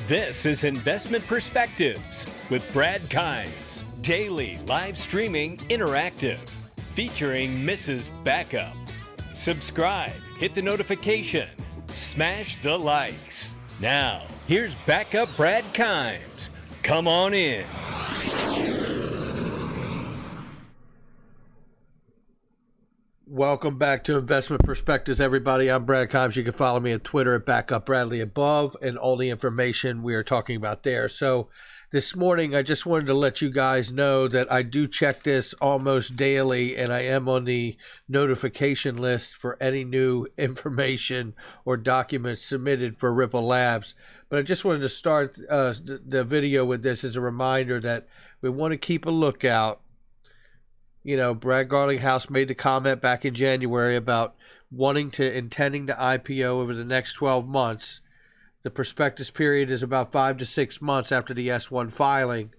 This is Investment Perspectives with Brad Kimes, daily live streaming interactive, featuring Mrs. Backup. Subscribe, hit the notification, smash the likes. Now, here's Backup Brad Kimes. Come on in. Welcome back to Investment Perspectives, everybody. I'm Brad Kimes. You can follow me on Twitter at BackupBradley above, and all the information we are talking about there. So this morning, I just wanted to let you guys know that I do check this almost daily, and I am on the notification list for any new information or documents submitted for Ripple Labs. But I just wanted to start the video with this as a reminder that we want to keep a lookout. You know, Brad Garlinghouse made the comment back in January about intending to IPO over the next 12 months. The prospectus period is about 5 to 6 months after the S1 filing.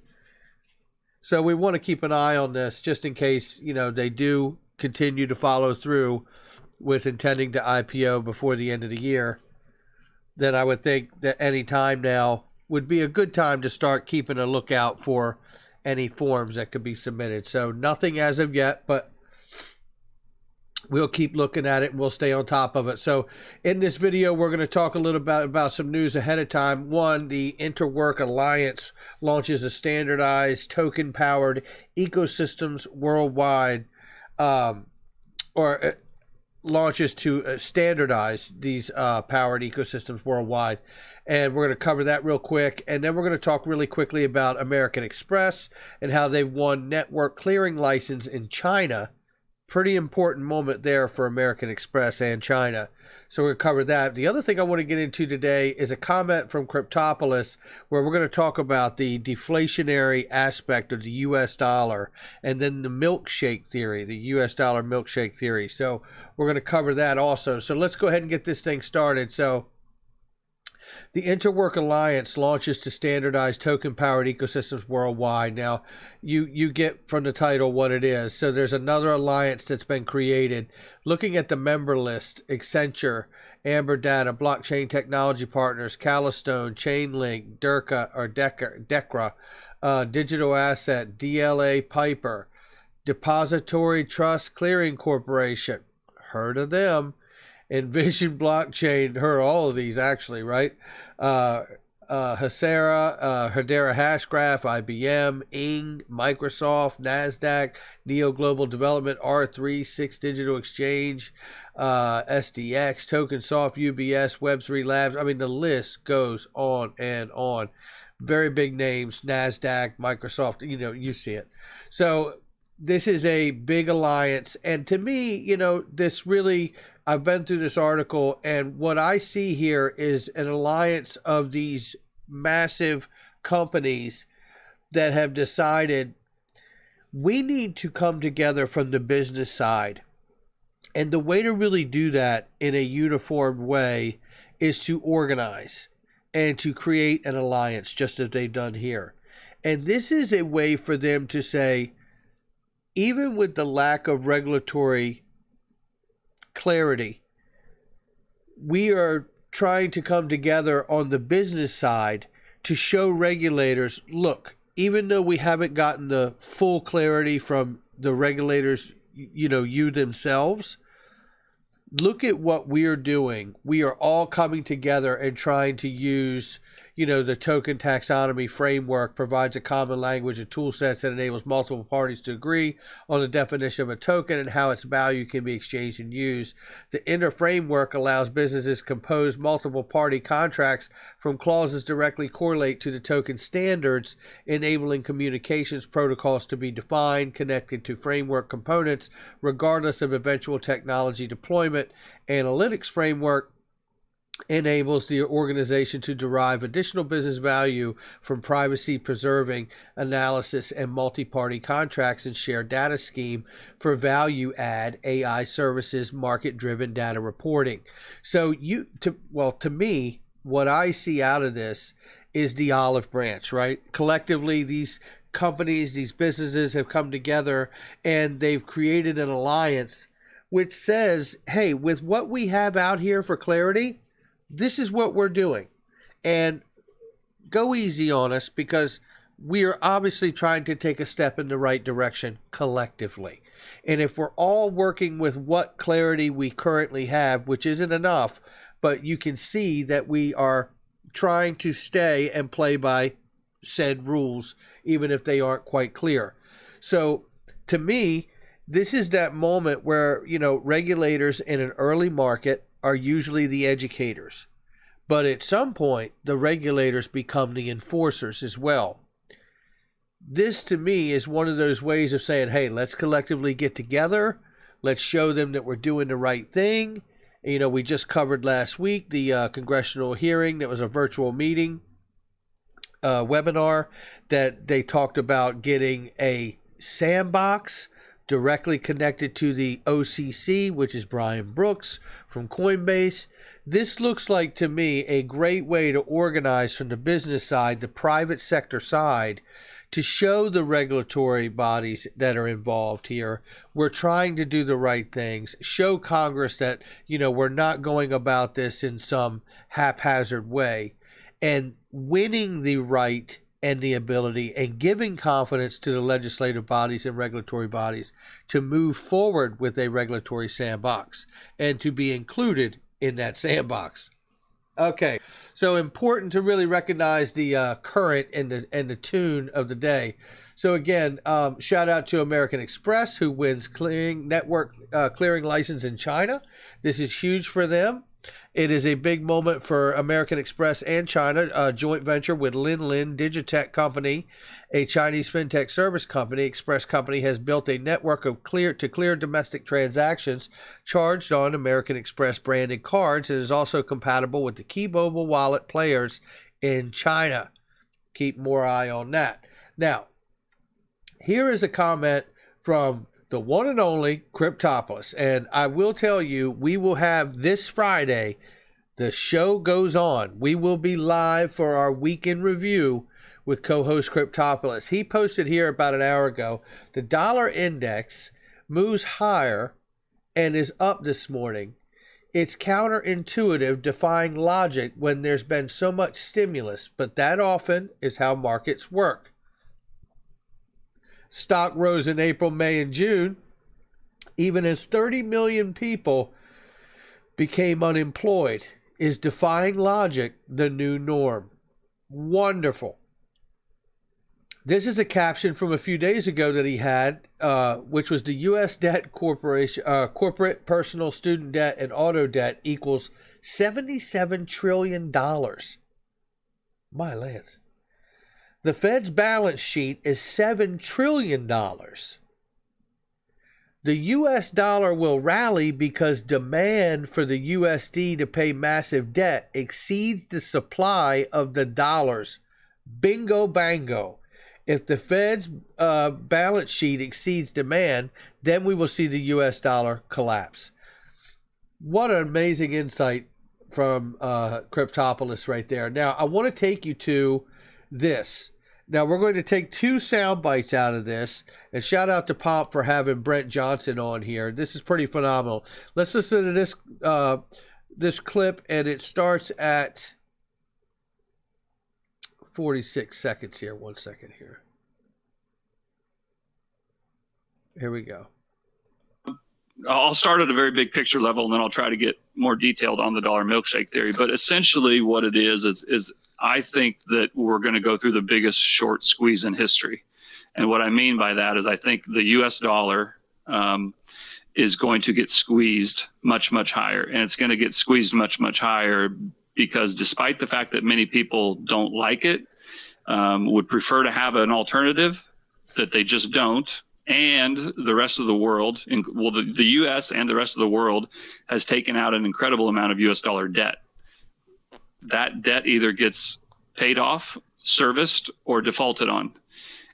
So we want to keep an eye on this just in case, you know, they do continue to follow through with intending to IPO before the end of the year. Then I would think that any time now would be a good time to start keeping a lookout for any forms that could be submitted. So nothing as of yet, but we'll keep looking at it and we'll stay on top of it. So in this video, we're going to talk a little about some news ahead of time. One, the Interwork Alliance launches a standardized token-powered ecosystems worldwide, launches to standardize these powered ecosystems worldwide. And we're going to cover that real quick. And then we're going to talk really quickly about American Express and how they've won network clearing license in China. Pretty important moment there for American Express and China. So we're going to cover that. The other thing I want to get into today is a comment from Cryptopolis where we're going to talk about the deflationary aspect of the U.S. dollar and then the milkshake theory, the U.S. dollar milkshake theory. So we're going to cover that also. So let's go ahead and get this thing started. So the Interwork Alliance launches to standardize token-powered ecosystems worldwide. Now, you get from the title what it is. So there's another alliance that's been created. Looking at the member list, Accenture, Amber Data, Blockchain Technology Partners, Calastone, Chainlink, Decra, Digital Asset, DLA Piper, Depository Trust Clearing Corporation. Heard of them. Envision Blockchain, heard all of these actually, right? Hasera, Hedera Hashgraph, IBM, Ing, Microsoft, NASDAQ, Neo Global Development, R3, Six Digital Exchange, SDX, TokenSoft, UBS, Web3 Labs. I mean, the list goes on and on. Very big names, NASDAQ, Microsoft, you know, you see it. So this is a big alliance. And to me, you know, this really, I've been through this article, and what I see here is an alliance of these massive companies that have decided we need to come together from the business side. And the way to really do that in a uniform way is to organize and to create an alliance, just as they've done here. And this is a way for them to say, even with the lack of regulatory clarity, we are trying to come together on the business side to show regulators, look, even though we haven't gotten the full clarity from the regulators, you know, you themselves, look at what we are doing. We are all coming together and trying to use, you know, the token taxonomy framework provides a common language and tool sets that enables multiple parties to agree on the definition of a token and how its value can be exchanged and used. The inner framework allows businesses to compose multiple party contracts from clauses directly correlate to the token standards, enabling communications protocols to be defined, connected to framework components, regardless of eventual technology deployment. Analytics framework enables the organization to derive additional business value from privacy-preserving analysis and multi-party contracts and shared data scheme for value-add AI services, market-driven data reporting. So to me, what I see out of this is the olive branch, right? Collectively, these companies, these businesses have come together and they've created an alliance which says, hey, with what we have out here for clarity, this is what we're doing. And go easy on us, because we are obviously trying to take a step in the right direction collectively. And if we're all working with what clarity we currently have, which isn't enough, but you can see that we are trying to stay and play by said rules, even if they aren't quite clear. So to me, this is that moment where, regulators in an early market are usually the educators. But at some point, the regulators become the enforcers as well. This, to me, is one of those ways of saying, hey, let's collectively get together. Let's show them that we're doing the right thing. We just covered last week the congressional hearing that was a virtual meeting webinar that they talked about getting a sandbox directly connected to the OCC, which is Brian Brooks from Coinbase. This looks like, to me, a great way to organize from the business side, the private sector side, to show the regulatory bodies that are involved here we're trying to do the right things, show Congress that, we're not going about this in some haphazard way, and winning the right and the ability and giving confidence to the legislative bodies and regulatory bodies to move forward with a regulatory sandbox and to be included in that sandbox. Okay, so important to really recognize the current and the tune of the day. So again, shout out to American Express, who wins clearing network clearing license in China. This is huge for them. It is a big moment for American Express and China, a joint venture with Lin Digitech Company, a Chinese fintech service company. Express Company has built a network of clear domestic transactions charged on American Express branded cards, and is also compatible with the key mobile wallet players in China. Keep more eye on that. Now, here is a comment from the one and only Cryptopolis. And I will tell you, we will have this Friday, the show goes on. We will be live for our weekend review with co-host Cryptopolis. He posted here about an hour ago, the dollar index moves higher and is up this morning. It's counterintuitive, defying logic when there's been so much stimulus, but that often is how markets work. Stock rose in April, May, and June, even as 30 million people became unemployed. Is defying logic the new norm? Wonderful. This is a caption from a few days ago that he had, which was the U.S. debt corporation, corporate, personal, student debt, and auto debt equals $77 trillion. My lands. The Fed's balance sheet is $7 trillion. The U.S. dollar will rally because demand for the USD to pay massive debt exceeds the supply of the dollars. Bingo bango. If the Fed's balance sheet exceeds demand, then we will see the U.S. dollar collapse. What an amazing insight from Cryptopolis right there. Now, I want to take you to this. Now, we're going to take two sound bites out of this, and shout out to Pomp for having Brent Johnson on here. This is pretty phenomenal. Let's listen to this clip, and it starts at 46 seconds here. 1 second here. Here we go. I'll start at a very big picture level, and then I'll try to get more detailed on the dollar milkshake theory. But essentially what it is I think that we're going to go through the biggest short squeeze in history. And what I mean by that is I think the U.S. dollar is going to get squeezed much, much higher. And it's going to get squeezed much, much higher because despite the fact that many people don't like it, would prefer to have an alternative, that they just don't. And the rest of the world, the U.S. and the rest of the world has taken out an incredible amount of U.S. dollar debt. That debt either gets paid off, serviced, or defaulted on.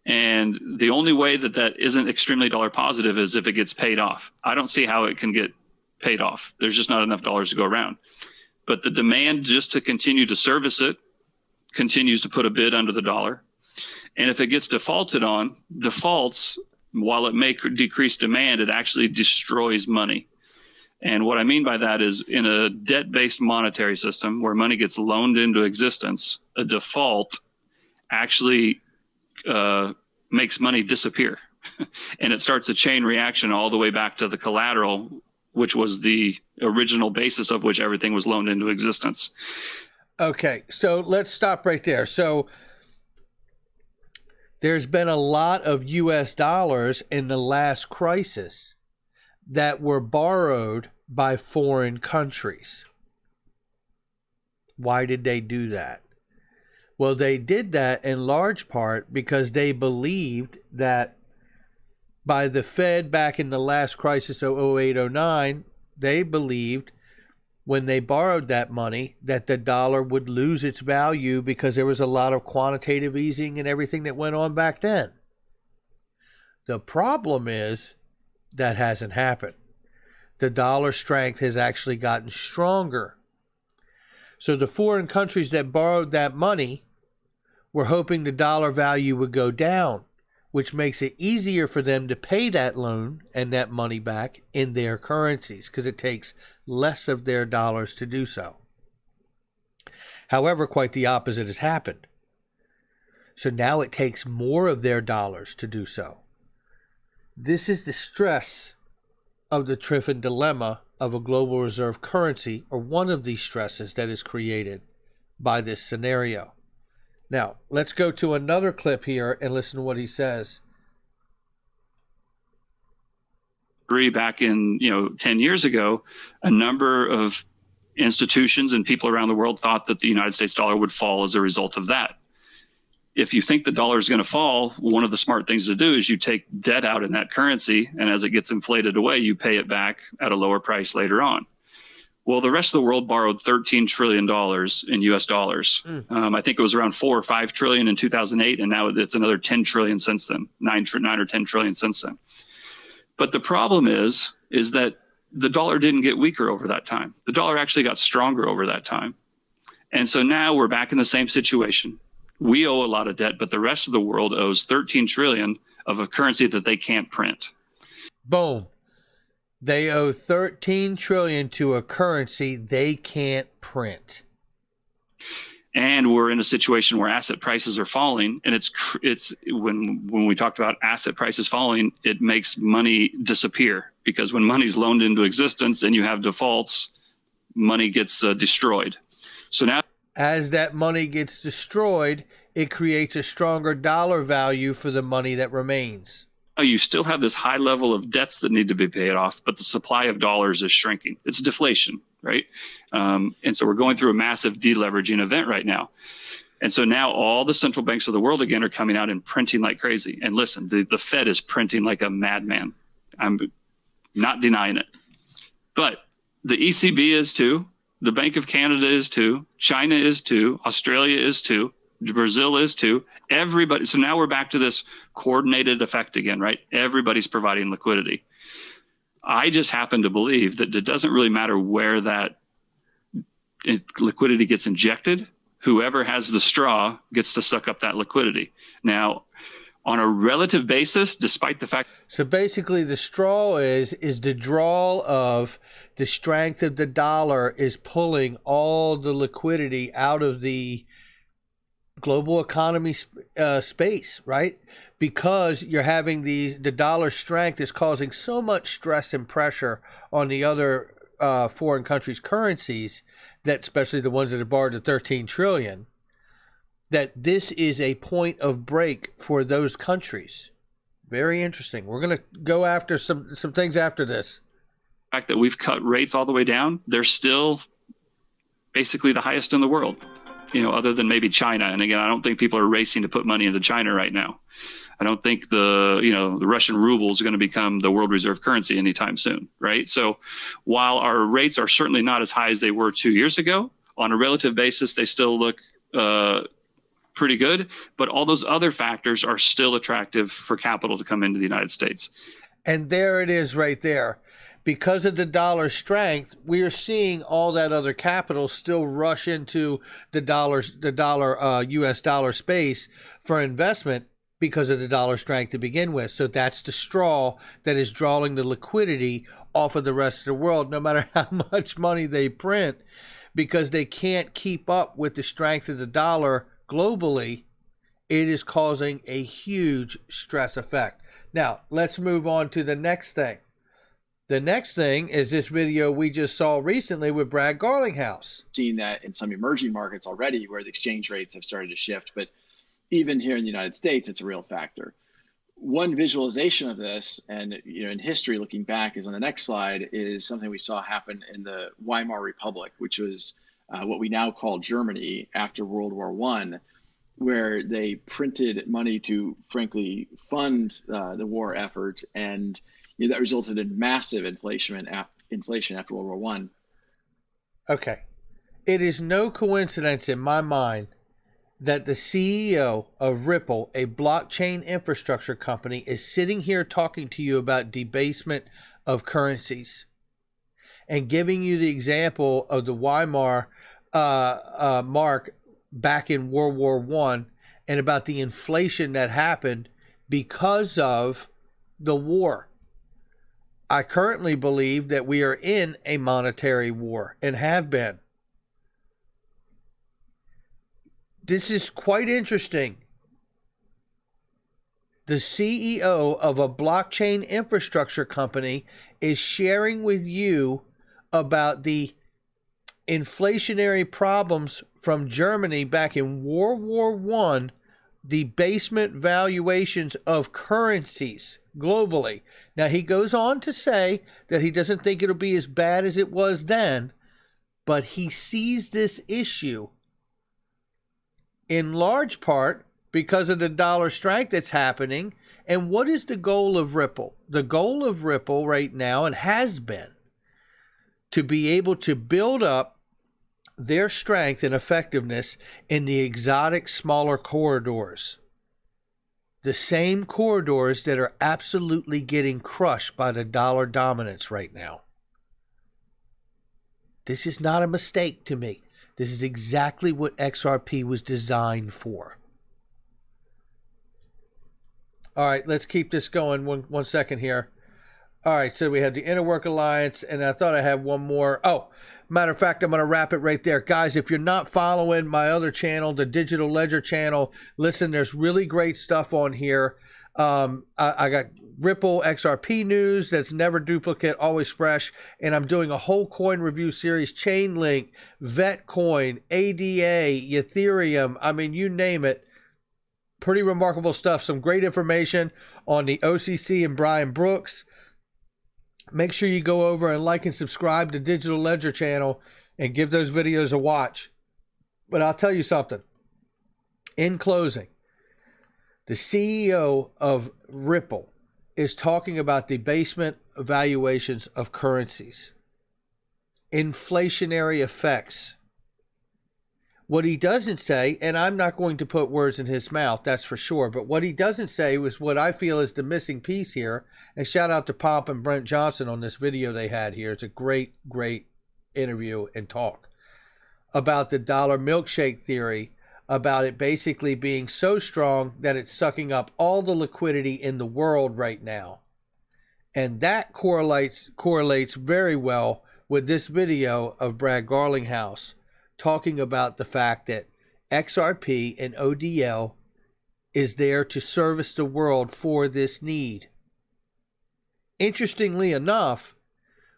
And the only way that isn't extremely dollar positive is if it gets paid off. I don't see how it can get paid off. There's just not enough dollars to go around. But the demand just to continue to service it continues to put a bid under the dollar. And if it gets defaulted on, defaults, while it may decrease demand, it actually destroys money. And what I mean by that is in a debt-based monetary system where money gets loaned into existence, a default actually makes money disappear. And it starts a chain reaction all the way back to the collateral, which was the original basis of which everything was loaned into existence. Okay, so let's stop right there. So there's been a lot of U.S. dollars in the last crisis that were borrowed by foreign countries. Why did they do that? Well, they did that in large part because they believed that by the Fed back in the last crisis of 08-09, they believed when they borrowed that money that the dollar would lose its value because there was a lot of quantitative easing and everything that went on back then. The problem is that hasn't happened. The dollar strength has actually gotten stronger. So the foreign countries that borrowed that money were hoping the dollar value would go down, which makes it easier for them to pay that loan and that money back in their currencies because it takes less of their dollars to do so. However, quite the opposite has happened. So now it takes more of their dollars to do so. This is the stress of the Triffin dilemma of a global reserve currency, or one of these stresses that is created by this scenario. Now, let's go to another clip here and listen to what he says. Back in 10 years ago, a number of institutions and people around the world thought that the United States dollar would fall as a result of that. If you think the dollar is going to fall, one of the smart things to do is you take debt out in that currency, and as it gets inflated away, you pay it back at a lower price later on. Well, the rest of the world borrowed $13 trillion in US dollars. I think it was around 4 or 5 trillion in 2008, and now it's another 10 trillion since then, 9 or 10 trillion since then. But the problem is that the dollar didn't get weaker over that time. The dollar actually got stronger over that time. And so now we're back in the same situation. We owe a lot of debt, but the rest of the world owes 13 trillion of a currency that they can't print. Boom. They owe 13 trillion to a currency they can't print. And we're in a situation where asset prices are falling, and it's when we talked about asset prices falling, it makes money disappear, because when money's loaned into existence and you have defaults, money gets destroyed. So now, as that money gets destroyed, it creates a stronger dollar value for the money that remains. You still have this high level of debts that need to be paid off, but the supply of dollars is shrinking. It's deflation, right? And so we're going through a massive deleveraging event right now. And so now all the central banks of the world again are coming out and printing like crazy. And listen, the Fed is printing like a madman. I'm not denying it. But the ECB is too. The Bank of Canada is too. China is too. Australia is too. Brazil is too. Everybody. So now we're back to this coordinated effect again, right? Everybody's providing liquidity. I just happen to believe that it doesn't really matter where that liquidity gets injected. Whoever has the straw gets to suck up that liquidity. Now, on a relative basis, despite the fact. So basically the straw is the draw of the strength of the dollar is pulling all the liquidity out of the global economy space, right? Because you're having the dollar strength is causing so much stress and pressure on the other foreign countries' currencies, that especially the ones that have borrowed the 13 trillion, that this is a point of break for those countries. Very interesting. We're going to go after some things after this. The fact that we've cut rates all the way down, they're still basically the highest in the world, other than maybe China. And again, I don't think people are racing to put money into China right now. I don't think the Russian ruble is going to become the world reserve currency anytime soon, right? So while our rates are certainly not as high as they were 2 years ago, on a relative basis, they still look pretty good. But all those other factors are still attractive for capital to come into the United States. And there it is right there. Because of the dollar strength, we are seeing all that other capital still rush into the US dollar space for investment, because of the dollar strength to begin with. So that's the straw that is drawing the liquidity off of the rest of the world, no matter how much money they print, because they can't keep up with the strength of the dollar globally. It is causing a huge stress effect. Now, let's move on to the next thing. The next thing is this video we just saw recently with Brad Garlinghouse. Seen that in some emerging markets already where the exchange rates have started to shift, but even here in the United States, it's a real factor. One visualization of this, and in history looking back, is on the next slide, is something we saw happen in the Weimar Republic, which was what we now call Germany after World War I, where they printed money to, frankly, fund the war effort, and that resulted in massive inflation after World War I. Okay. It is no coincidence in my mind that the CEO of Ripple, a blockchain infrastructure company, is sitting here talking to you about debasement of currencies and giving you the example of the Weimar mark back in World War I and about the inflation that happened because of the war. I currently believe that we are in a monetary war and have been. This is quite interesting. The CEO of a blockchain infrastructure company is sharing with you about the inflationary problems from Germany back in World War I, debasement valuations of currencies globally. Now, he goes on to say that he doesn't think it'll be as bad as it was then, but he sees this issue in large part because of the dollar strength that's happening. And what is the goal of Ripple? The goal of Ripple right now, and has been, to be able to build up their strength and effectiveness in the exotic smaller corridors. The same corridors that are absolutely getting crushed by the dollar dominance right now. This is not a mistake to me. This is exactly what XRP was designed for. All right, let's keep this going one second here. All right, so we had the Inner Work Alliance, and I thought I had one more. Oh, matter of fact, I'm going to wrap it right there. Guys, if you're not following my other channel, the Digital Ledger channel, listen, there's really great stuff on here. I got Ripple XRP news that's never duplicate, always fresh. And I'm doing a whole coin review series, Chainlink, Vetcoin, ADA, Ethereum. I mean, you name it. Pretty remarkable stuff. Some great information on the OCC and Brian Brooks. Make sure you go over and like and subscribe to Digital Ledger channel and give those videos a watch. But I'll tell you something. In closing, the CEO of Ripple is talking about debasement valuations of currencies, inflationary effects. What he doesn't say, and I'm not going to put words in his mouth, that's for sure, but what he doesn't say was what I feel is the missing piece here. And shout out to Pomp and Brent Johnson on this video they had here. It's a great, great interview and talk about the dollar milkshake theory, about it basically being so strong that it's sucking up all the liquidity in the world right now. And that correlates very well with this video of Brad Garlinghouse talking about the fact that XRP and ODL is there to service the world for this need. Interestingly enough,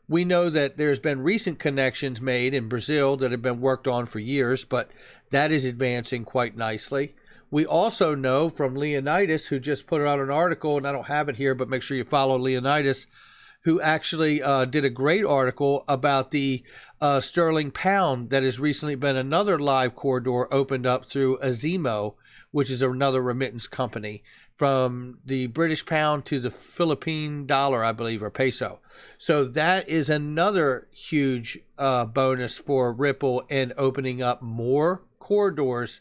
we know that there's been recent connections made in Brazil that have been worked on for years, but that is advancing quite nicely. We also know from Leonidas, who just put out an article, and I don't have it here, but make sure you follow Leonidas, who actually did a great article about the sterling pound that has recently been another live corridor opened up through Azimo, which is another remittance company, from the British pound to the Philippine dollar, I believe, or peso. So that is another huge bonus for Ripple in opening up more corridors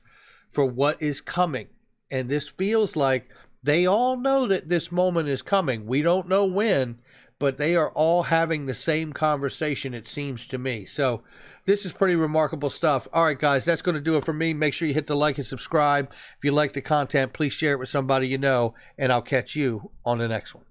for what is coming. And this feels like they all know that this moment is coming. We don't know when, but they are all having the same conversation, it seems to me. So this is pretty remarkable stuff. All right, guys, that's going to do it for me. Make sure you hit the like and subscribe. If you like the content, please share it with somebody you know, and I'll catch you on the next one.